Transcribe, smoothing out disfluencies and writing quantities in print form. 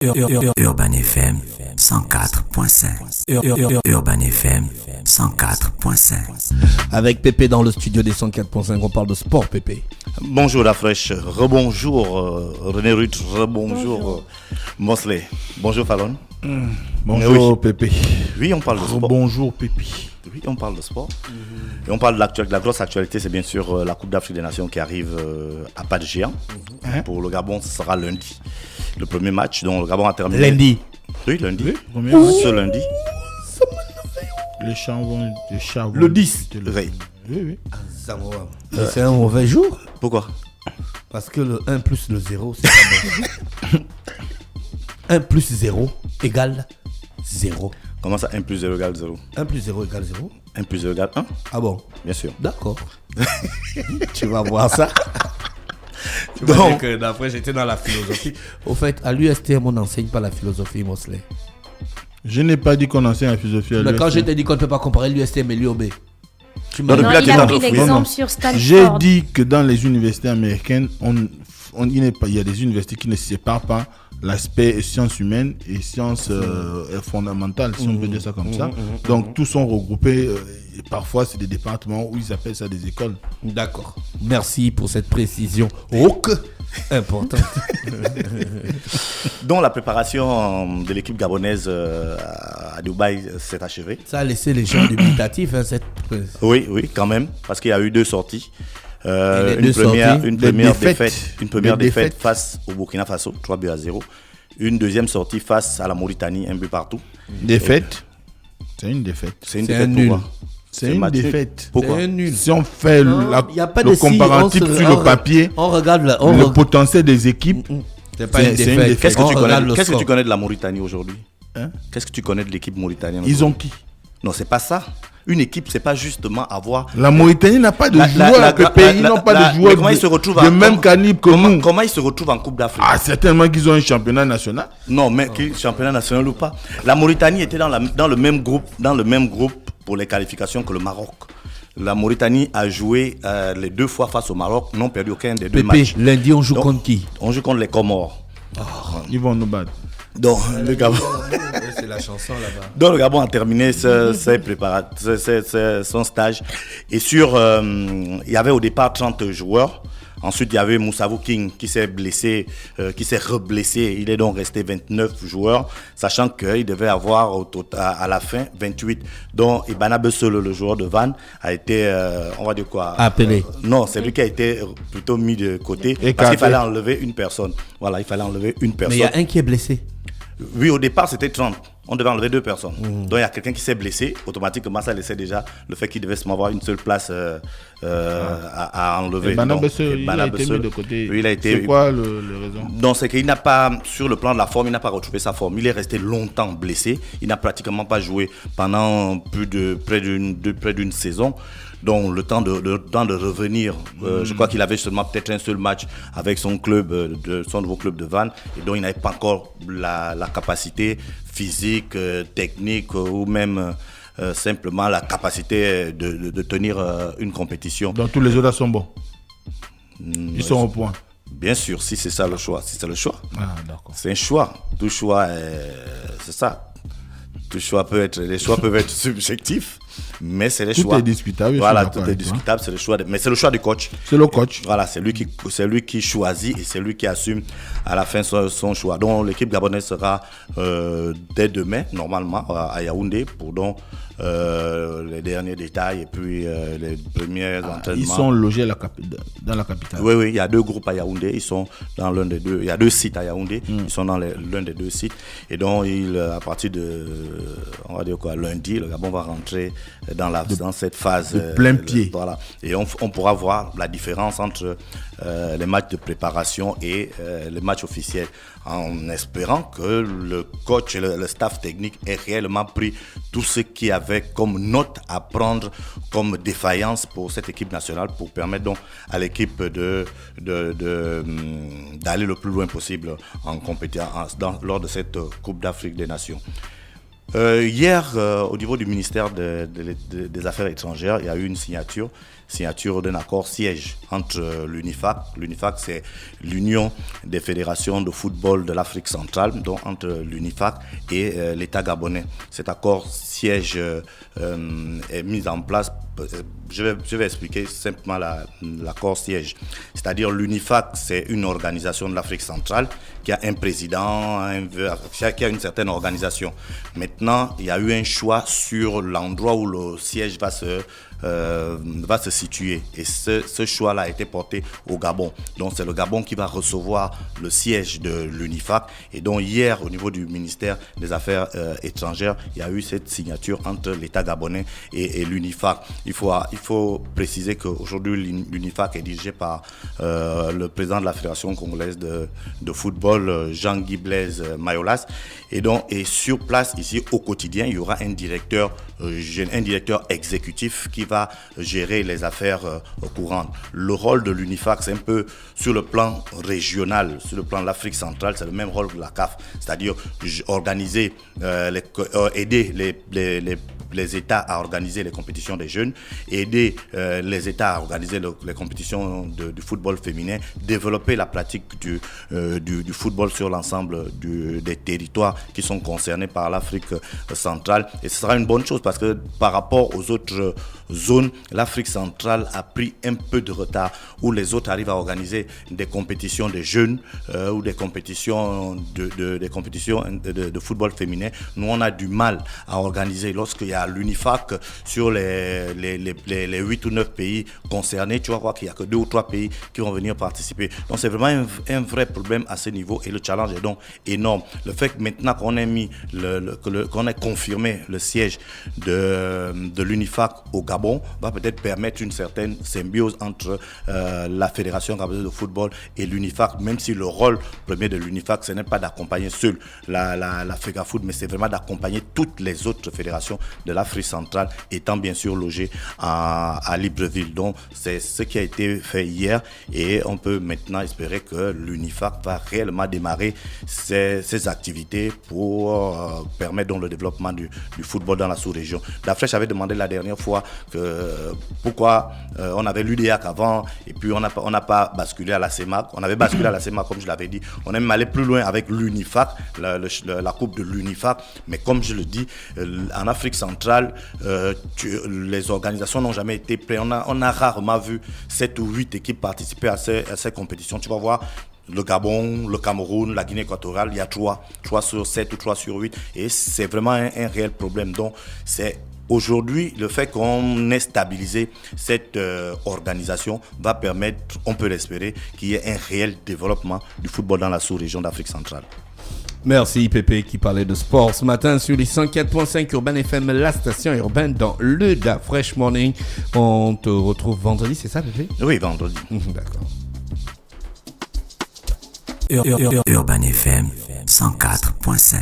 Urban FM 104.5. Urban FM 104.5. Avec Pépé dans le studio des 104.5, on parle de sport, Pépé. Bonjour la fraîche, rebonjour René Ruth, rebonjour Mosley. Bonjour Fallon. Bonjour oui. Pépé. Oui, on parle de sport. Bonjour Pépé. Oui, on parle de sport. Et on parle de la grosse actualité, c'est bien sûr la Coupe d'Afrique des Nations qui arrive à pas de géant. Pour le Gabon, ce sera lundi. Le premier match, dont le Gabon a terminé. Lundi. Oui, lundi. Oui, premier match. Ce lundi. Les chats vont. Le 10. Oui. Oui. C'est un mauvais jour. Pourquoi? Parce que le 1 plus le 0, c'est pas bon. 1 plus 0 égale 0. Comment ça, 1 plus 0 égale 0? 1 plus 0 égale 0. 1 plus 0 égale 1? Ah bon? Bien sûr. D'accord. Tu vas voir ça. Tu Donc- vas dire que d'après, j'étais dans la philosophie. Au fait, à l'USTM, on n'enseigne pas la philosophie, Mosley. Je n'ai pas dit qu'on enseigne la philosophie à Mais quand je l'USM. t'ai dit qu'on ne peut pas comparer l'USTM et l'UOB, tu m'as Non, dit- depuis là, il tu es a dans pris le fouillis. l'exemple Non. sur Stanford. J'ai dit que dans les universités américaines, il y a des universités qui ne séparent pas l'aspect sciences humaines et sciences fondamentales, si on peut dire ça comme ça. Donc, tous sont regroupés. Et parfois, c'est des départements où ils appellent ça des écoles. D'accord. Merci pour cette précision. Ok. Importante. Donc la préparation de l'équipe gabonaise à Dubaï s'est achevée. Ça a laissé les gens dubitatifs, hein, cette... Oui, quand même, parce qu'il y a eu deux sorties. Et les deux Une première défaites. défaite face au Burkina Faso, 3-0. Une deuxième sortie face à la Mauritanie, 1 but partout. Défaite. C'est une défaite. C'est une C'est défaite un pour nul. moi. C'est une match nul. défaite. Pourquoi? C'est un nul. Si on fait Il y a pas le de si, comparatif sur le papier, On regarde là. le potentiel des équipes, C'est pas c'est une une défaite. défaite. Qu'est-ce que On tu regarde connais, le qu'est-ce que score. tu connais de la Mauritanie aujourd'hui? Hein? Qu'est-ce que tu connais de l'équipe mauritanienne? Ils ont qui? Non, c'est pas ça. Une équipe, c'est pas justement avoir. La Mauritanie n'a pas de joueurs. Le pays n'ont pas de mais joueurs comment ils se retrouvent de en- même calibre que nous. Comment ils se retrouvent en Coupe d'Afrique? Ah, certainement qu'ils ont un championnat national. Non, mais championnat national ou pas. La Mauritanie était dans le même groupe pour les qualifications que le Maroc. La Mauritanie a joué les deux fois face au Maroc, n'ont perdu aucun des deux Pépé, matchs. lundi, on joue Donc, contre qui? On joue contre les Comores. Ils vont nous battre. Donc le Gabon, C'est la chanson là-bas. donc, le Gabon a terminé son stage. Et il y avait au départ 30 joueurs. Ensuite, il y avait Moussavou King qui s'est blessé, qui s'est reblessé. Il est donc resté 29 joueurs, sachant qu'il devait avoir au total, à la fin 28. Donc, Ibana Bessele, le joueur de Vannes, a été, on va dire quoi? Appelé. Non, c'est lui qui a été plutôt mis de côté Écarté. parce qu'il fallait enlever une personne. Voilà, il fallait enlever une Mais personne. il y a un qui est blessé. Oui, au départ, c'était 30. On devait enlever 2 personnes. Donc, il y a quelqu'un qui s'est blessé. Automatiquement, ça laissait déjà le fait qu'il devait seulement avoir une seule place à enlever. Et Bana Donc, Bessele, il a été Bessele, mis de côté. oui, il a été. C'est quoi le raison? Donc, c'est qu'il n'a pas, sur le plan de la forme, il n'a pas retrouvé sa forme. Il est resté longtemps blessé. Il n'a pratiquement pas joué pendant près d'une saison. Donc, le temps de revenir, je crois qu'il avait seulement peut-être un seul match avec son club, son nouveau club de Vannes. Et donc, il n'avait pas encore la capacité physique, technique ou même simplement la capacité de tenir une compétition. Donc tous les autres sont bons. Ils sont au point. Bien sûr, si c'est ça le choix. Si c'est le choix. Ah, d'accord. C'est un choix. Tout choix, c'est ça. Les choix peuvent être subjectifs, mais c'est les Tout choix. est discutable, je suis Voilà, d'accord tout est avec toi. discutable, c'est le choix. Mais c'est le choix du coach. C'est le coach. Voilà, c'est lui qui choisit et c'est lui qui assume à la fin son choix. Donc l'équipe gabonaise sera dès demain, normalement, à Yaoundé pour donc les derniers détails et puis les premiers entraînements. Ils sont logés dans la capitale. Oui, il y a 2 groupes à Yaoundé. Ils sont dans l'un des deux. Il y a 2 sites à Yaoundé. Ils sont dans l'un des 2 sites. Et donc, à partir de, on va dire quoi, lundi, le Gabon va rentrer dans cette phase. de plein pied. Voilà. Et on pourra voir la différence entre les matchs de préparation et les matchs officiels. En espérant que le coach et le staff technique aient réellement pris tout ce qu'il y avait comme note à prendre comme défaillance pour cette équipe nationale pour permettre donc à l'équipe d'aller le plus loin possible en compétition lors de cette Coupe d'Afrique des Nations. Hier, au niveau du ministère des Affaires étrangères, il y a eu une signature d'un accord siège entre l'UNIFAC. L'UNIFAC, c'est l'Union des fédérations de football de l'Afrique centrale, donc entre l'UNIFAC et l'État gabonais. Cet accord siège est mis en place. Je vais expliquer simplement l'accord siège. C'est-à-dire l'UNIFAC, c'est une organisation de l'Afrique centrale qui a un président, qui a une certaine organisation. Maintenant, il y a eu un choix sur l'endroit où le siège va se situer. Et ce choix-là a été porté au Gabon. Donc c'est le Gabon qui va recevoir le siège de l'UNIFAC. Et donc hier, au niveau du ministère des Affaires étrangères, il y a eu cette signature entre l'État gabonais et l'UNIFAC. Il faut préciser qu'aujourd'hui, l'UNIFAC est dirigé par le président de la Fédération congolaise de football, Jean-Guy Blaise Mayolas. Et sur place, ici, au quotidien, il y aura un directeur exécutif qui va gérer les affaires courantes. Le rôle de l'UNIFAC, c'est un peu sur le plan régional, sur le plan de l'Afrique centrale, c'est le même rôle que la CAF, c'est-à-dire organiser, aider les États à organiser les compétitions des jeunes, aider les États à organiser les compétitions du football féminin, développer la pratique du football sur l'ensemble des territoires qui sont concernés par l'Afrique centrale. Et ce sera une bonne chose parce que par rapport aux autres zones, l'Afrique centrale a pris un peu de retard, où les autres arrivent à organiser des compétitions de jeunes ou des compétitions de football féminin. Nous, on a du mal à organiser. Lorsqu'il y a l'UNIFAC sur les 8 ou 9 pays concernés, tu vas voir qu'il n'y a que 2 ou 3 pays qui vont venir participer. Donc c'est vraiment un vrai problème à ce niveau et le challenge est donc énorme. Le fait que maintenant qu'on ait qu'on ait confirmé le siège de l'UNIFAC au Gabon va peut-être permettre une certaine symbiose entre la Fédération gabonaise de football et l'UNIFAC, même si le rôle premier de l'UNIFAC, ce n'est pas d'accompagner seul la FEGAFOOT, mais c'est vraiment d'accompagner toutes les autres fédérations de l'Afrique centrale, étant bien sûr logées à Libreville. Donc c'est ce qui a été fait hier et on peut maintenant espérer que l'UNIFAC va réellement démarrer ses activités pour permettre donc le développement du football dans la sous-région. Dafresh avait demandé la dernière fois pourquoi on avait l'UDAC avant et puis on n'a pas basculé à la CEMAC. On avait basculé à la CEMAC comme je l'avais dit. On est même allé plus loin avec l'UNIFAC, la coupe de l'UNIFAC. Mais comme je le dis, en Afrique centrale, les organisations n'ont jamais été prêtes. On a rarement vu 7 ou 8 équipes participer à ces compétitions. Tu vas voir le Gabon, le Cameroun, la Guinée équatoriale, il y a 3 sur 7 ou 3 sur 8. Et c'est vraiment un réel problème. Donc c'est aujourd'hui, le fait qu'on ait stabilisé cette organisation va permettre, on peut l'espérer, qu'il y ait un réel développement du football dans la sous-région d'Afrique centrale. Merci Pépé qui parlait de sport ce matin sur les 104.5 Urban FM, la station urbaine dans le Dafresh Morning. On te retrouve vendredi, c'est ça Pépé? Oui, vendredi. D'accord. Urban FM 104.5